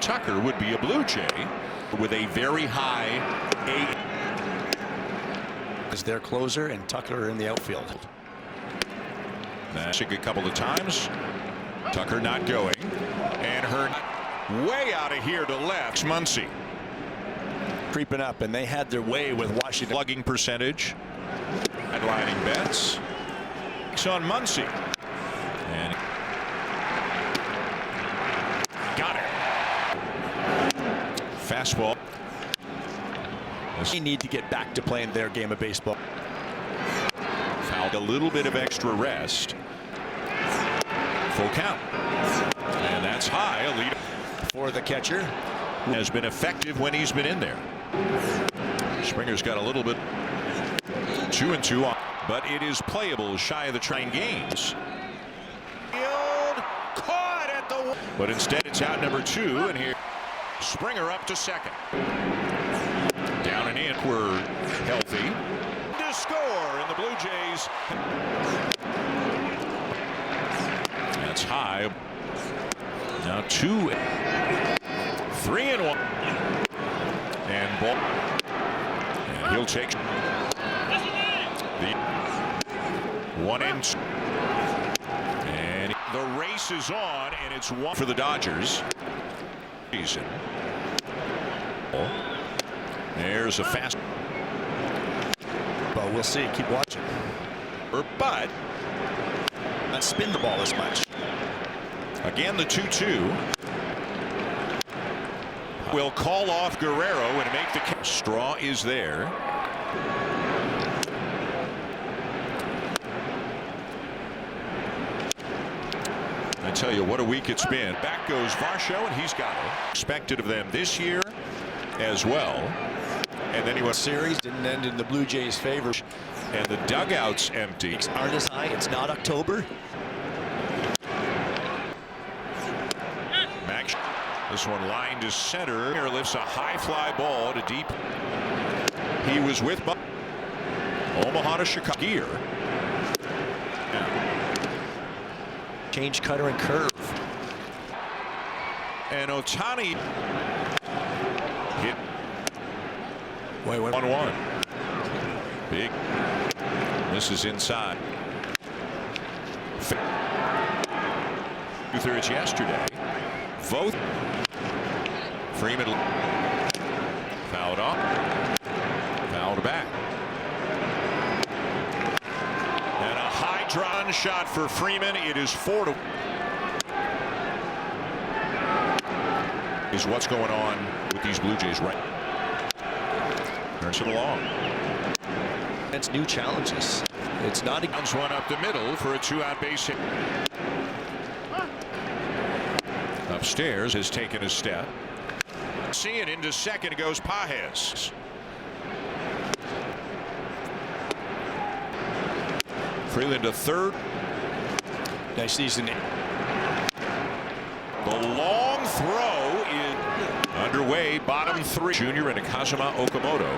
Tucker would be a Blue Jay with a very high A. Is their closer, and Tucker in the outfield. Mashing a couple of times. Tucker not going, and Hearn way out of here to left. Muncy Creeping up, and they had their way with Washington. slugging percentage. Headlining bets. It's on Muncy, and got it. Fastball. They need to get back to playing their game of baseball. Fouled a little bit of extra rest. Full count. And that's high. A lead For the catcher. has been effective when he's been in there. Springer's got a little bit 2-2 on, but it is playable shy of the train games. Field caught at the, but instead it's out number 2, and here Springer up to second. Down and in, we're healthy to score, and the Blue Jays. That's high. Now 2, 3-1, and ball. And he'll take the 1-2, and the race is on, and it's 1 for the Dodgers. There's a fast. But we'll see. Keep watching. But Not spin the ball as much. again, the 2-2 will call off Guerrero and make the catch. Straw is there. I tell you what a week it's been. Back goes Varsho, and he's got it. Expected of them this year as well. And then he went Series didn't end in the Blue Jays' favor. and the dugout's empty. Aren't as high. It's not October. Max, this one lined to center. Here lifts a high fly ball to deep. He was with Omaha to Chicago. Gear. Change, cutter, and curve. And Ohtani hit Wait. 1-1. Big. This is inside. 2/3 yesterday. Voth. Freeman fouled off. Fouled back. And a high drawn shot for Freeman. It is 4-1. Is what's going on with these Blue Jays right. Turns it along. It's new challenges. It's not. Bounce one up the middle for a 2-out base hit. Upstairs has taken a step. See it into second goes Pages. Freeland to third. Nice season. The long throw is underway. Bottom 3. Junior and Kazuma Okamoto.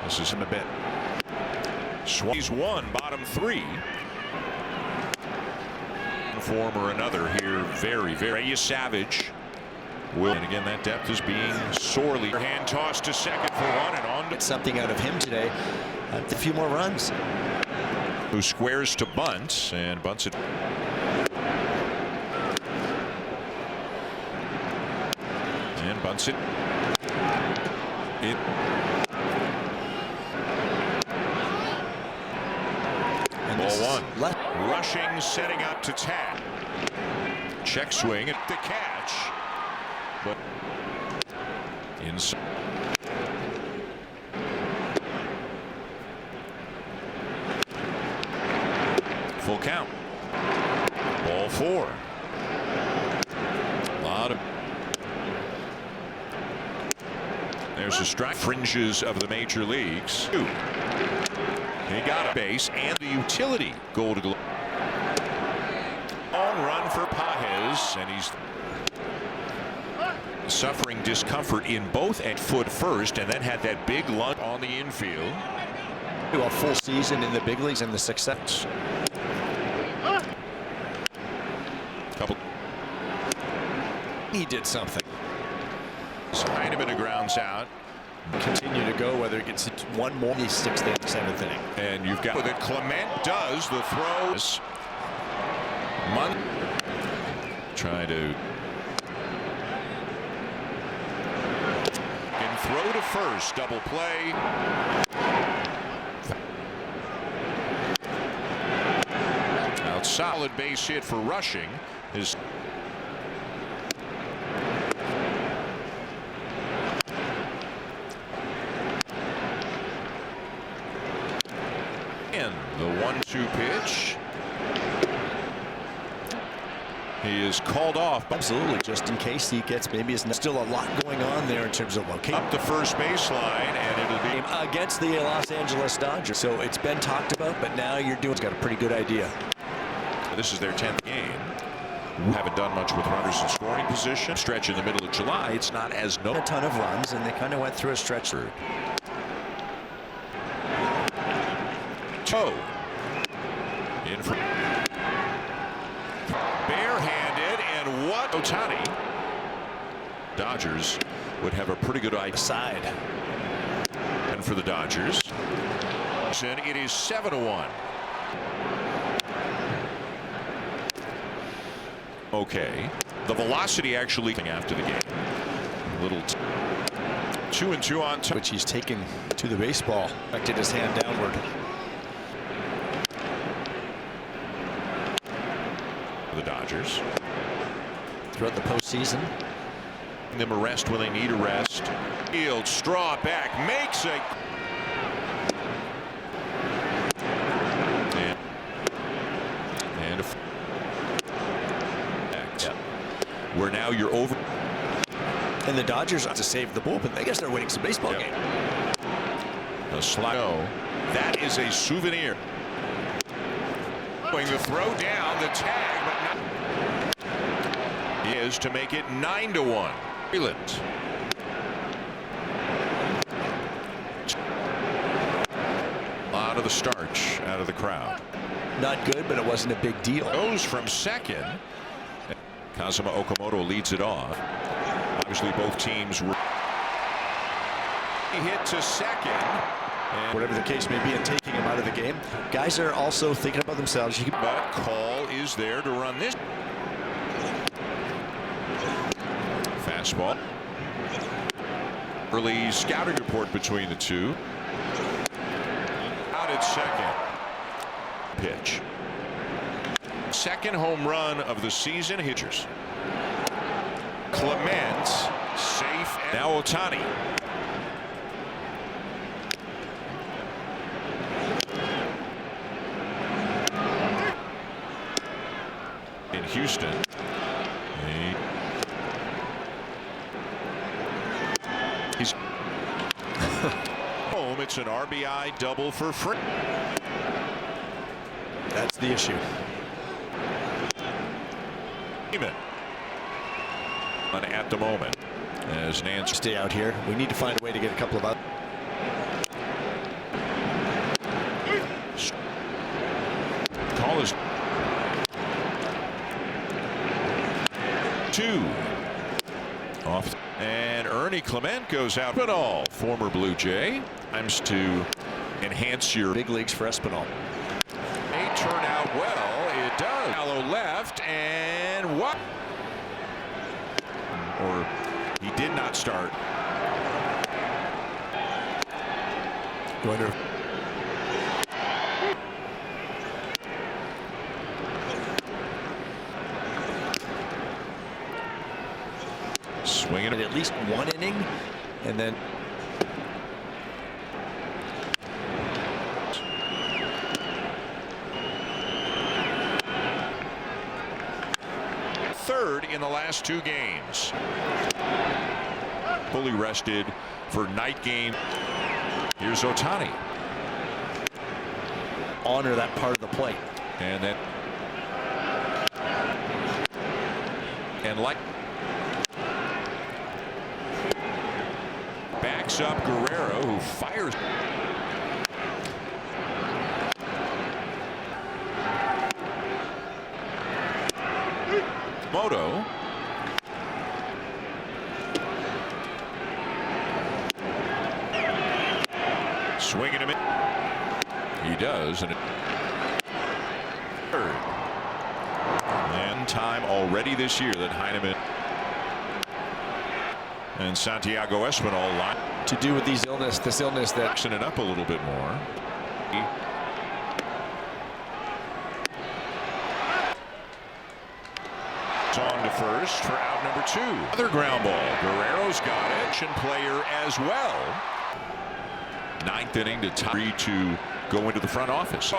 This is him a bit. He's 1, bottom 3. Form or another here. Very Savage. And again, that depth is being sorely. Hand toss to second for 1 and on. Get something out of him today. A few more runs. Who squares to bunt and bunts it. And bunts it. Ball 1. Rushing, setting up to tag. Check swing at the catch. But inside. Full count. Ball 4. A lot of. There's a strike. Fringes of the major leagues. He got a base and the utility goal to glove. Long run for Pages, and he's suffering discomfort in both at foot first, and then had that big lunge on the infield. A full season in the big leagues and the success. Couple He did something. It's kind of in a grounds out. Continue to go, whether it gets one more. He's 6th and 7th inning. And you've got that Clement does the throws. Trying to and throw to first. Double play. Out solid base hit for rushing is. In the 1-2 pitch. He is called off. Absolutely, just in case he gets, maybe it's still a lot going on there in terms of location. Up the first baseline, and it'll be against the Los Angeles Dodgers. So it's been talked about, but now you're doing. It's got a pretty good idea. This is their 10th game. Haven't done much with runners in scoring position. Stretch in the middle of July. It's not as no. A ton of runs, and they kind of went through a stretch. Toe in for barehanded, and what Ohtani. Dodgers would have a pretty good side. And for the Dodgers, it is 7-1. Okay, the velocity actually after the game. Little 2-2 on top, which he's taken to the baseball. Directed his hand downward. The Dodgers throughout the postseason. Them a rest when they need a rest. Field straw back makes a. And a. Yep. Where now you're over. And the Dodgers have to save the bullpen. I guess they're winning some baseball game. The slide. No, that is a souvenir. Going the throw down the tag, but not is to make it 9-1. Freeland. A lot of the starch out of the crowd. Not good, but it wasn't a big deal. Goes from second. Kazuma Okamoto leads it off. Obviously, both teams were. He hit to second. And whatever the case may be in taking him out of the game, guys are also thinking about themselves. But call is there to run this. Fastball. Early scouting report between the two. Out at second. Pitch. Second home run of the season. Hitchers. Clement safe. And now Ohtani. In Houston. He's home. It's an RBI double for Free. That's the issue. At the moment, as Nance stay out here, we need to find a way to get a couple of out. Call is 2 off, and Ernie Clement goes out. Espinal, former Blue Jay, times to enhance your big leagues for Espinal. May turn out well. It does. Shallow left, and what? Or he did not start. Wonder. Swinging at least one inning, and then third in the last 2 games. Fully rested for night game. Here's Ohtani. Honor that part of the plate. And then like backs up Guerrero, who fires. Moto He does, and third. And time already this year that Heineman and Santiago Espinal line To do with this illness that boxing it up a little bit more. It's on to first for out number 2. Another ground ball. Guerrero's got it. Player as well. 9th inning to tie to go into the front office.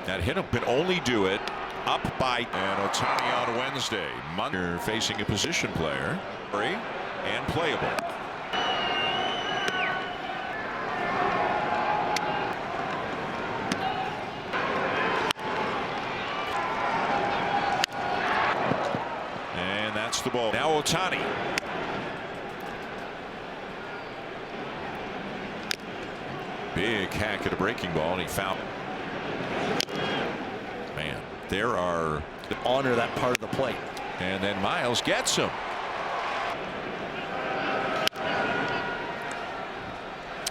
That hit him can only do it up by and Ohtani on Wednesday. Munner facing a position player and playable. And that's the ball. Now Ohtani. Big hack at a breaking ball, and he fouled it. Man, there are honor that part of the plate. And then Miles gets him.